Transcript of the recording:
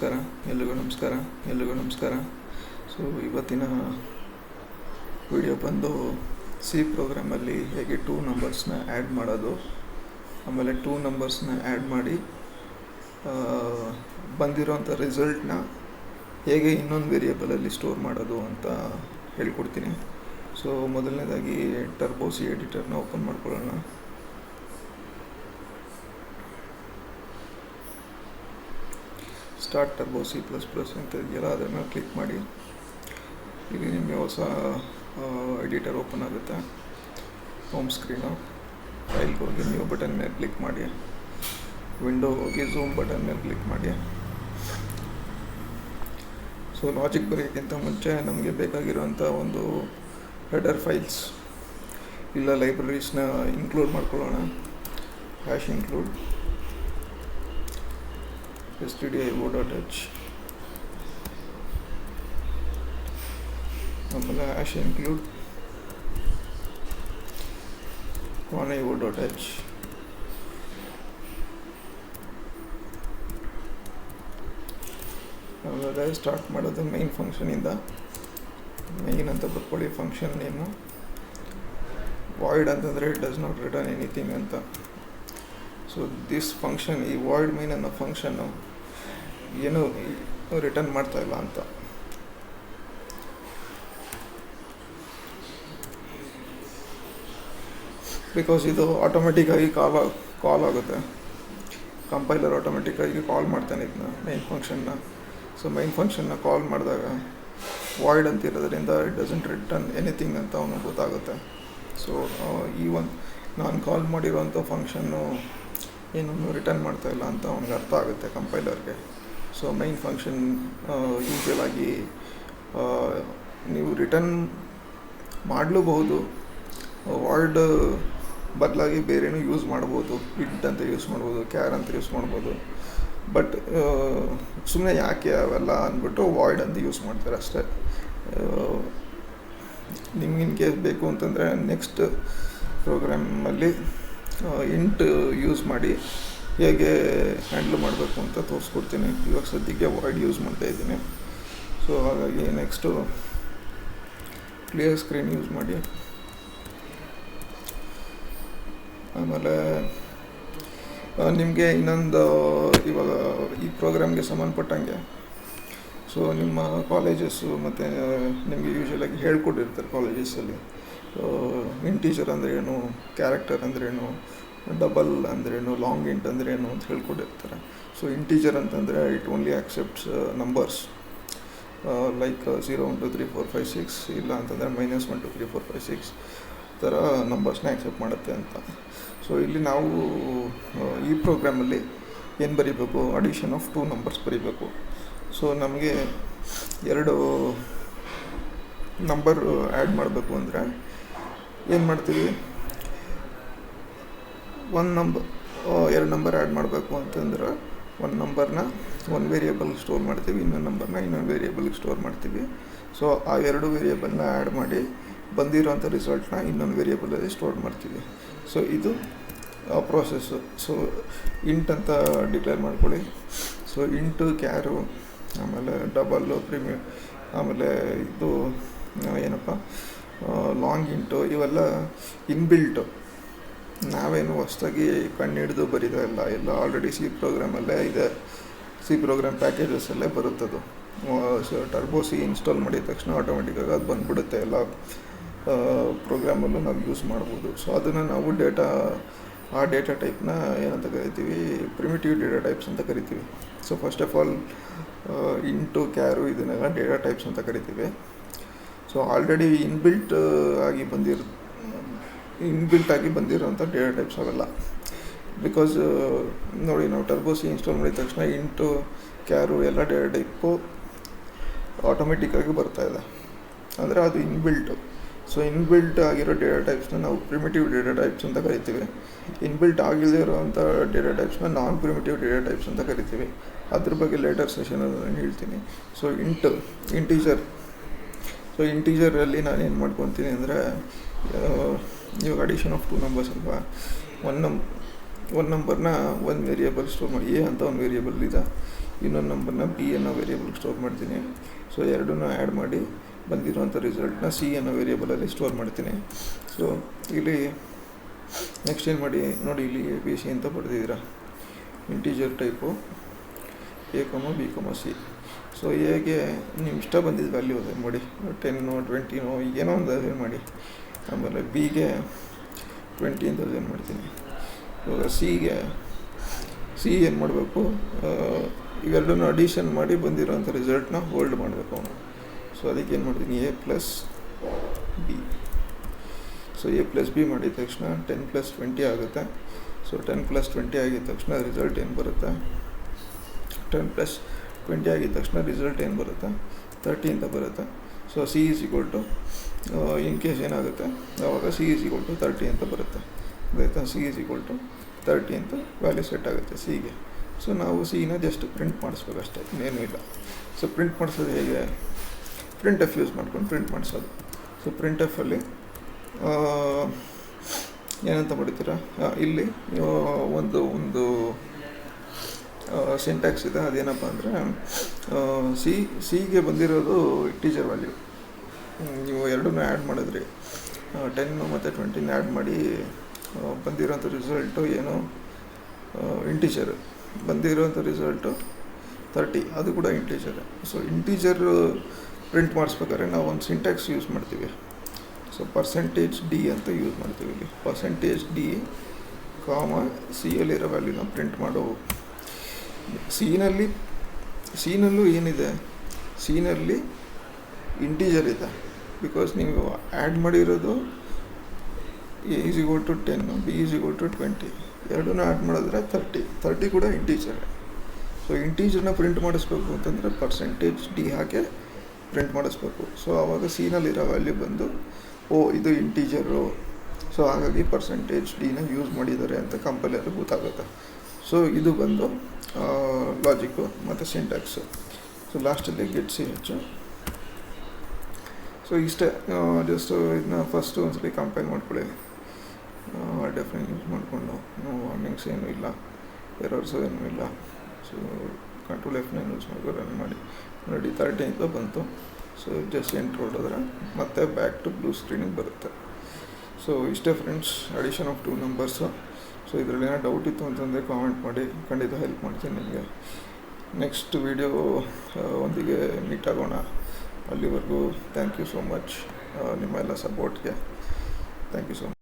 ನಮಸ್ಕಾರ. ಎಲ್ರಿಗೂ ನಮಸ್ಕಾರ. ಸೊ ಇವತ್ತಿನ ವಿಡಿಯೋ ಬಂದು ಸಿ ಪ್ರೋಗ್ರಾಮಲ್ಲಿ ಹೇಗೆ 2 ನಂಬರ್ಸ್ನ ಆ್ಯಡ್ ಮಾಡೋದು, ಆಮೇಲೆ 2 ನಂಬರ್ಸ್ನ ಆ್ಯಡ್ ಮಾಡಿ ಬಂದಿರೋಂಥ ರಿಸಲ್ಟ್ನ ಹೇಗೆ ಇನ್ನೊಂದು ವೇರಿಯೇಬಲಲ್ಲಿ ಸ್ಟೋರ್ ಮಾಡೋದು ಅಂತ ಹೇಳ್ಕೊಡ್ತೀನಿ. ಸೊ ಮೊದಲನೇದಾಗಿ ಟರ್ಬೋ ಸಿ ಎಡಿಟರ್ನ ಓಪನ್ ಮಾಡ್ಕೊಳ್ಳೋಣ. Start turbo C plus plus ಅಂತ ಇದೆಯಲ್ಲ, ಅದರ ಮೇಲೆ ಕ್ಲಿಕ್ ಮಾಡಿ. ಇಲ್ಲಿ ನಿಮಗೆ ಹೊಸ ಎಡಿಟರ್ ಓಪನ್ ಆಗುತ್ತೆ. ಹೋಮ್ ಸ್ಕ್ರೀನು, ಫೈಲ್ಗೆ ಹೋಗಿ ನ್ಯೂ ಬಟನ್ ಮೇಲೆ ಕ್ಲಿಕ್ ಮಾಡಿ. ವಿಂಡೋ ಹೋಗಿ ಝೂಮ್ ಬಟನ್ ಮೇಲೆ ಕ್ಲಿಕ್ ಮಾಡಿ. ಸೊ ಲಾಜಿಕ್ ಬರೆಯೋಕ್ಕಿಂತ ಮುಂಚೆ ನಮಗೆ ಬೇಕಾಗಿರೋಂಥ ಒಂದು ಹೆಡರ್ ಫೈಲ್ಸ್ ಇಲ್ಲ ಲೈಬ್ರರೀಸ್ನ ಇನ್ಕ್ಲೂಡ್ ಮಾಡ್ಕೊಳ್ಳೋಣ. ಹ್ಯಾಶ್ ಇನ್ಕ್ಲೂಡ್ stdio.h, ಆಮೇಲೆ ಹ್ಯಾಶ್ ಇನ್ಕ್ಲೂಡ್ conio.h, ಆಮೇಲೆ ಸ್ಟಾರ್ಟ್ ಮಾಡೋದು ಮೈನ್ ಫಂಕ್ಷನಿಂದ. ಮೈನ್ ಅಂತ ಬರ್ಕೊಳ್ಳಿ. ಫಂಕ್ಷನ್ ನೇಮು ವಾಯ್ಡ್ ಅಂತಂದರೆ it does not return anything ಅಂತ. ಸೊ ದಿಸ್ ಫಂಕ್ಷನ್, ಈ ವಾಯ್ಡ್ ಮೈನ್ ಅನ್ನೋ ಫಂಕ್ಷನ್ನು ಏನು ರಿಟರ್ನ್ ಮಾಡ್ತಾಯಿಲ್ಲ ಅಂತ. ಬಿಕಾಸ್ ಇದು ಆಟೋಮೆಟಿಕ್ಕಾಗಿ ಕಾಲ್ ಆಗುತ್ತೆ. ಕಂಪೈಲರ್ ಆಟೋಮೆಟಿಕ್ಕಾಗಿ ಕಾಲ್ ಮಾಡ್ತಾನೆ ಇದನ್ನ, ಮೈನ್ ಫಂಕ್ಷನ್ನ. ಸೊ ಮೈನ್ ಫಂಕ್ಷನ್ನ ಕಾಲ್ ಮಾಡಿದಾಗ ವಾಯ್ಡ್ ಅಂತ ಇರೋದ್ರಿಂದ ಇಟ್ ಡಸಂಟ್ ರಿಟರ್ನ್ ಎನಿಥಿಂಗ್ ಅಂತ ಅವನಿಗೆ ಗೊತ್ತಾಗುತ್ತೆ. ಸೊ ಈ ಒಂದು ನಾನು ಕಾಲ್ ಮಾಡಿರೋಂಥ ಫಂಕ್ಷನ್ನು ಏನನ್ನು ರಿಟರ್ನ್ ಮಾಡ್ತಾಯಿಲ್ಲ ಅಂತ ಅವ್ನಿಗೆ ಅರ್ಥ ಆಗುತ್ತೆ ಕಂಪೈಲರ್ಗೆ. ಸೊ ಮೈನ್ ಫಂಕ್ಷನ್ ಯೂಶ್ವಲಾಗಿ ನೀವು ರಿಟರ್ನ್ ಮಾಡಲೂಬಹುದು, ವಾಯ್ಡ್ ಬದಲಾಗಿ ಬೇರೆನೂ ಯೂಸ್ ಮಾಡ್ಬೋದು. ಇಟ್ ಅಂತ ಯೂಸ್ ಮಾಡ್ಬೋದು, ಕ್ಯಾರ್ ಅಂತ ಯೂಸ್ ಮಾಡ್ಬೋದು. ಬಟ್ ಸುಮ್ಮನೆ ಯಾಕೆ ಅವೆಲ್ಲ ಅಂದ್ಬಿಟ್ಟು ವಾಯ್ಡ್ ಅಂತ ಯೂಸ್ ಮಾಡ್ತಾರೆ ಅಷ್ಟೇ. ನಿಮ್ಗೆ ಇನ್ ಕೇಸ್ ಬೇಕು ಅಂತಂದರೆ ನೆಕ್ಸ್ಟ್ ಪ್ರೋಗ್ರಾಮಲ್ಲಿ ಇಂಟ್ ಯೂಸ್ ಮಾಡಿ ಹೇಗೆ ಹ್ಯಾಂಡ್ಲ್ ಮಾಡಬೇಕು ಅಂತ ತೋರಿಸ್ಕೊಡ್ತೀನಿ. ಇವಾಗ ಸದ್ಯಕ್ಕೆ ವಾಯ್ಡ್ ಯೂಸ್ ಮಾಡ್ತಾಯಿದ್ದೀನಿ. ಸೊ ಹಾಗಾಗಿ ನೆಕ್ಸ್ಟು ಕ್ಲಿಯರ್ ಸ್ಕ್ರೀನ್ ಯೂಸ್ ಮಾಡಿ. ಆಮೇಲೆ ನಿಮಗೆ ಇನ್ನೊಂದು ಇವಾಗ ಈ ಪ್ರೋಗ್ರಾಮ್ಗೆ ಸಂಬಂಧಪಟ್ಟಂಗೆ ಸೊ ನಿಮ್ಮ ಕಾಲೇಜಸ್ಸು ಮತ್ತು ನಿಮಗೆ ಯೂಶ್ವಲಾಗಿ ಹೇಳ್ಕೊಟ್ಟಿರ್ತಾರೆ ಕಾಲೇಜಸ್ಸಲ್ಲಿ. ಇಂಟೀಜರ್ ಅಂದ್ರೇನು, ಕ್ಯಾರೆಕ್ಟರ್ ಅಂದ್ರೇನು, ಡಬಲ್ ಅಂದ್ರೇನು, ಲಾಂಗ್ ಇಂಟ್ ಅಂದ್ರೇನು ಅಂತ ಹೇಳ್ಕೊಟ್ಟಿರ್ತಾರೆ. ಸೊ ಇಂಟೀಜರ್ ಅಂತಂದರೆ it only accepts numbers like 0 1 2 3 4 5 6, ಇಲ್ಲ ಅಂತಂದರೆ -1 2 3 4 5 6 ಥರ ನಂಬರ್ಸ್ನ ಆಕ್ಸೆಪ್ಟ್ ಮಾಡುತ್ತೆ ಅಂತ. ಸೊ ಇಲ್ಲಿ ನಾವು ಈ ಪ್ರೋಗ್ರಾಮಲ್ಲಿ ಏನು ಬರೀಬೇಕು, ಅಡಿಷನ್ ಆಫ್ 2 ನಂಬರ್ಸ್ ಬರೀಬೇಕು. ಸೊ ನಮಗೆ 2 ನಂಬರ್ ಆ್ಯಡ್ ಮಾಡಬೇಕು ಅಂದರೆ ಏನು ಮಾಡ್ತೀವಿ, 2 ನಂಬರ್ ಆ್ಯಡ್ ಮಾಡಬೇಕು ಅಂತಂದ್ರೆ 1 ನಂಬರ್ನ 1 ವೇರಿಯೇಬಲ್ಗೆ ಸ್ಟೋರ್ ಮಾಡ್ತೀವಿ, ಇನ್ನೊಂದು ನಂಬರ್ನ ಇನ್ನೊಂದು ವೇರಿಯೇಬಲ್ಗೆ ಸ್ಟೋರ್ ಮಾಡ್ತೀವಿ. ಸೊ ಆ 2 ವೇರಿಯೇಬಲ್ನ ಆ್ಯಡ್ ಮಾಡಿ ಬಂದಿರೋಂಥ ರಿಸಲ್ಟ್ನ ಇನ್ನೊಂದು ವೇರಿಯೇಬಲಲ್ಲಿ ಸ್ಟೋರ್ ಮಾಡ್ತೀವಿ. ಸೊ ಇದು ಪ್ರೋಸೆಸ್ಸು. ಸೊ ಇಂಟ್ ಅಂತ ಡಿಕ್ಲೇರ್ ಮಾಡ್ಕೊಳ್ಳಿ. ಸೊ ಇಂಟು, ಕ್ಯಾರು, ಆಮೇಲೆ ಡಬಲ್ಲು, ಆಮೇಲೆ ಇದು ಏನಪ್ಪ ಲಾಂಗ್ ಇಂಟು, ಇವೆಲ್ಲ ಇನ್ಬಿಲ್ಟು, ನಾವೇನು ಹೊಸ್ದಾಗಿ ಹಿಡಿದು ಬರೀತಾ ಇಲ್ಲ. ಎಲ್ಲ ಆಲ್ರೆಡಿ ಸಿ ಪ್ರೋಗ್ರಾಮಲ್ಲೇ ಇದೆ. ಸಿ ಪ್ರೋಗ್ರಾಮ್ ಪ್ಯಾಕೇಜಸಲ್ಲೇ ಬರುತ್ತದು. ಸೊ ಟರ್ಬೋ ಸಿ ಇನ್ಸ್ಟಾಲ್ ಮಾಡಿದ ತಕ್ಷಣ ಆಟೋಮೆಟಿಕ್ಕಾಗಿ ಅದು ಬಂದುಬಿಡುತ್ತೆ. ಎಲ್ಲ ಪ್ರೋಗ್ರಾಮಲ್ಲೂ ನಾವು ಯೂಸ್ ಮಾಡ್ಬೋದು. ಸೊ ಅದನ್ನು ನಾವು ಆ ಡೇಟಾ ಟೈಪ್ನ ಏನಂತ ಕರಿತೀವಿ, ಪ್ರಿಮಿಟಿವ್ ಡೇಟಾ ಟೈಪ್ಸ್ ಅಂತ ಕರಿತೀವಿ. So first of all int, char ಇದನ್ನೆಲ್ಲ ಡೇಟಾ ಟೈಪ್ಸ್ ಅಂತ ಕರಿತೀವಿ. ಸೊ ಆಲ್ರೆಡಿ ಇನ್ಬಿಲ್ಟ್ ಆಗಿ ಬಂದಿರೋಂಥ ಡೇಟಾ ಟೈಪ್ಸ್ ಅವೆಲ್ಲ. ಬಿಕಾಸ್ ನೋಡಿ, ನಾವು ಟರ್ಬೋ ಸಿ ಇನ್ಸ್ಟಾಲ್ ಮಾಡಿದ ತಕ್ಷಣ ಇಂಟು, ಕ್ಯಾರು ಎಲ್ಲ ಡೇಟಾ ಟೈಪು ಆಟೋಮೆಟಿಕ್ಕಾಗಿ ಬರ್ತಾಯಿದೆ, ಅಂದರೆ ಅದು ಇನ್ಬಿಲ್ಟು. ಸೊ ಇನ್ಬಿಲ್ಟ್ ಆಗಿರೋ ಡೇಟಾ ಟೈಪ್ಸ್ನ ನಾವು ಪ್ರಿಮಿಟಿವ್ ಡೇಟಾ ಟೈಪ್ಸ್ ಅಂತ ಕರಿತೀವಿ. ಇನ್ಬಿಲ್ಟ್ ಆಗಿಲ್ಲದೆ ಇರೋವಂಥ ಡೇಟಾ ಟೈಪ್ಸ್ನ ನಾನ್ ಪ್ರಿಮಿಟಿವ್ ಡೇಟಾ ಟೈಪ್ಸ್ ಅಂತ ಕರಿತೀವಿ. ಅದ್ರ ಬಗ್ಗೆ ಲೇಟರ್ ಸೆಷನಲ್ಲಿ ನಾನು ಹೇಳ್ತೀನಿ. So integer. ಸೊ ಇಂಟೀಜರಲ್ಲಿ ನಾನೇನು ಮಾಡ್ಕೊತೀನಿ ಅಂದರೆ, ಇವಾಗ ಅಡಿಷನ್ ಆಫ್ 2 ನಂಬರ್ಸ್ ಅಲ್ವಾ, ಒಂದು ನಂಬರ್ನ ಒಂದು ವೇರಿಯೇಬಲ್ ಸ್ಟೋರ್ ಮಾಡಿ, ಎ ಅಂತ ಒಂದು ವೇರಿಯೇಬಲ್ ಇದೆ, ಇನ್ನೊಂದು ನಂಬರ್ನ ಬಿ ಅನ್ನೋ ವೇರಿಯೇಬಲ್ ಸ್ಟೋರ್ ಮಾಡ್ತೀನಿ. ಸೊ ಎರಡನ್ನೂ ಆ್ಯಡ್ ಮಾಡಿ ಬಂದಿರೋಂಥ ರಿಸಲ್ಟ್ನ ಸಿ ಅನ್ನೋ ವೇರಿಯೇಬಲಲ್ಲಿ ಸ್ಟೋರ್ ಮಾಡ್ತೀನಿ. ಸೊ ಇಲ್ಲಿ ನೆಕ್ಸ್ಟ್ ಏನು ಮಾಡಿ ನೋಡಿ, ಇಲ್ಲಿ ಎ ಬಿ ಸಿ ಅಂತ ಬರೆದಿದ್ದೀರಾ, ಇಂಟೀಜರ್ ಟೈಪು ಎ ಕಮ ಬಿ ಕಮ ಸಿ. ಸೊ ಎಗೆ ನಿಮ್ಮ ಇಷ್ಟ ಬಂದಿದ್ದು ವ್ಯಾಲ್ಯೂ ಅದೇ ಮಾಡಿ, 10 20 ಏನೋ ಒಂದು ಅದೇ ಮಾಡಿ. ಆಮೇಲೆ ಬಿಗೆ 20 ಅಂತ ಅದೇನು ಮಾಡ್ತೀನಿ. ಇವಾಗ ಸಿ ಏನು ಮಾಡಬೇಕು, ಇವೆರಡನ್ನೂ ಅಡಿಷನ್ ಮಾಡಿ ಬಂದಿರೋಂಥ ರಿಸಲ್ಟ್ನ ಹೋಲ್ಡ್ ಮಾಡಬೇಕು ಅವನು. ಸೊ ಅದಕ್ಕೆ ಏನು ಮಾಡ್ತೀನಿ, A plus B. So A plus B ಮಾಡಿದ ತಕ್ಷಣ 10 + 20 ಆಗುತ್ತೆ. ಸೊ 10 + 20 ಆಗಿದ ತಕ್ಷಣ ರಿಸಲ್ಟ್ ಏನು ಬರುತ್ತೆ, 10 + 20 ಆಗಿದ ತಕ್ಷಣ ರಿಸಲ್ಟ್ ಏನು ಬರುತ್ತೆ, 30 ಅಂತ ಬರುತ್ತೆ. So C is equal to, in case ಏನಾಗುತ್ತೆ ಆವಾಗ ಸಿ ಈಸ್ ಈಕ್ವಲ್ ಟು 30 ಅಂತ ಬರುತ್ತೆ. ಆಯಿತಾ, ಸಿ ಈಸ್ ಈಕ್ವಲ್ ಟು 30 ಅಂತ ವ್ಯಾಲ್ಯೂ ಸೆಟ್ ಆಗುತ್ತೆ ಸಿಗೆ. ಸೊ ನಾವು ಸಿನ ಜಸ್ಟ್ ಪ್ರಿಂಟ್ ಮಾಡಿಸ್ಬೇಕು ಅಷ್ಟೇ, ಇನ್ನೇನೂ ಇಲ್ಲ. ಸೊ ಪ್ರಿಂಟ್ ಮಾಡಿಸೋದು ಹೇಗೆ, ಪ್ರಿಂಟ್ ಎಫ್ ಯೂಸ್ ಮಾಡ್ಕೊಂಡು ಪ್ರಿಂಟ್ ಮಾಡಿಸೋದು. ಸೊ ಪ್ರಿಂಟ್ ಎಫಲ್ಲಿ ಏನಂತ ಮಾಡ್ತೀರಾ, ಇಲ್ಲಿ ಒಂದು ಸಿಂಟ್ಯಾಕ್ಸ್ ಇದೆ. ಅದೇನಪ್ಪ ಅಂದರೆ ಸಿಗೆ ಬಂದಿರೋದು ಇಂಟೀಜರ್ ವ್ಯಾಲ್ಯೂ. ನೀವು ಎರಡನ್ನೂ ಆ್ಯಡ್ ಮಾಡಿದ್ರಿ, 10 ಮತ್ತು 20 ಆ್ಯಡ್ ಮಾಡಿ ಬಂದಿರೋಂಥ ರಿಸಲ್ಟು ಏನು ಇಂಟೀಜರ್, ಬಂದಿರೋಂಥ ರಿಸಲ್ಟು 30, ಅದು ಕೂಡ ಇಂಟೀಜರ್. ಸೊ ಇಂಟೀಜರ್ ಪ್ರಿಂಟ್ ಮಾಡಿಸ್ಬೇಕಾದ್ರೆ ನಾವು ಒಂದು ಸಿಂಟ್ಯಾಕ್ಸ್ ಯೂಸ್ ಮಾಡ್ತೀವಿ. ಸೊ %d ಅಂತ ಯೂಸ್ ಮಾಡ್ತೀವಿ. ಇಲ್ಲಿ %d, ಸಿಯಲ್ಲಿರೋ ವ್ಯಾಲ್ಯೂನ ಪ್ರಿಂಟ್ ಮಾಡೋ. ಸಿನಲ್ಲೂ ಏನಿದೆ, ಸಿನಲ್ಲಿ ಇಂಟೀಜರ್ ಇದೆ. ಬಿಕಾಸ್ ನೀವು ಆ್ಯಡ್ ಮಾಡಿರೋದು A is equal to 10, B is equal to 20, ಎರಡನ್ನೂ ಆ್ಯಡ್ ಮಾಡಿದ್ರೆ 30 ಕೂಡ ಇಂಟೀಜರ್. ಸೊ ಇಂಟೀಜರ್ನ ಪ್ರಿಂಟ್ ಮಾಡಿಸ್ಬೇಕು ಅಂತಂದರೆ %d ಹಾಕಿ ಪ್ರಿಂಟ್ ಮಾಡಿಸ್ಬೇಕು. ಸೊ ಆವಾಗ ಸಿನಲ್ಲಿರೋ ವ್ಯಾಲ್ಯೂ ಬಂದು ಇದು ಇಂಟೀಜರು. ಸೊ ಹಾಗಾಗಿ %dನ ಯೂಸ್ ಮಾಡಿದ್ದಾರೆ ಅಂತ ಕಂಪೈಲರ್ಗೆ ಗೊತ್ತಾಗುತ್ತೆ. ಸೊ ಇದು ಬಂದು ಲಾಜಿಕ್ಕು ಮತ್ತು ಸಿಂಟ್ಯಾಕ್ಸು. ಸೊ ಲಾಸ್ಟಲ್ಲಿ ಗೆಟ್ ಸಿ ಹೆಚ್ಚು. ಸೊ ಇಷ್ಟೇ, ಜಸ್ಟ್ ಇದನ್ನ ಫಸ್ಟು ಒಂದ್ಸಲಿ ಕಂಪೈಲ್ ಮಾಡ್ಕೊಳ್ಳಿ. ಡೆಫಿನೆಟ್ ಯೂಸ್ ಮಾಡಿಕೊಂಡು ವಾರ್ನಿಂಗ್ಸ್ ಏನೂ ಇಲ್ಲ, ಎರರ್ಸು ಏನೂ ಇಲ್ಲ. ಸೊ ಕಂಟ್ರೋಲ್ F9 ಯೂಸ್ ಮಾಡ್ಕೊಂಡು ರನ್ ಮಾಡಿ ನೋಡಿ, 30 ಅಂತ ಬಂತು. ಸೊ ಜಸ್ಟ್ ಎಂಟ್ರ್ ಹೊಡೆದ್ರೆ ಮತ್ತೆ ಬ್ಯಾಕ್ ಟು ಬ್ಲೂ ಸ್ಕ್ರೀನಿಗೆ ಬರುತ್ತೆ. ಸೊ ಇಷ್ಟೇ friends, addition of 2 numbers. So ಇದರಲ್ಲಿ ಏನೋ ಡೌಟ್ ಇತ್ತು ಅಂತಂದರೆ ಕಾಮೆಂಟ್ ಮಾಡಿ, ಖಂಡಿತ ಹೆಲ್ಪ್ ಮಾಡ್ತೀನಿ ನಿಮಗೆ. ನೆಕ್ಸ್ಟ್ ವಿಡಿಯೋ ಒಂದಿಗೆ ಮೀಟ್ ಆಗೋಣ. ಅಲ್ಲಿವರೆಗೂ ಥ್ಯಾಂಕ್ ಯು ಸೋ ಮಚ್, ನಿಮ್ಮೆಲ್ಲ ಸಪೋರ್ಟ್ಗೆ ಥ್ಯಾಂಕ್ ಯು ಸೊ ಮಚ್.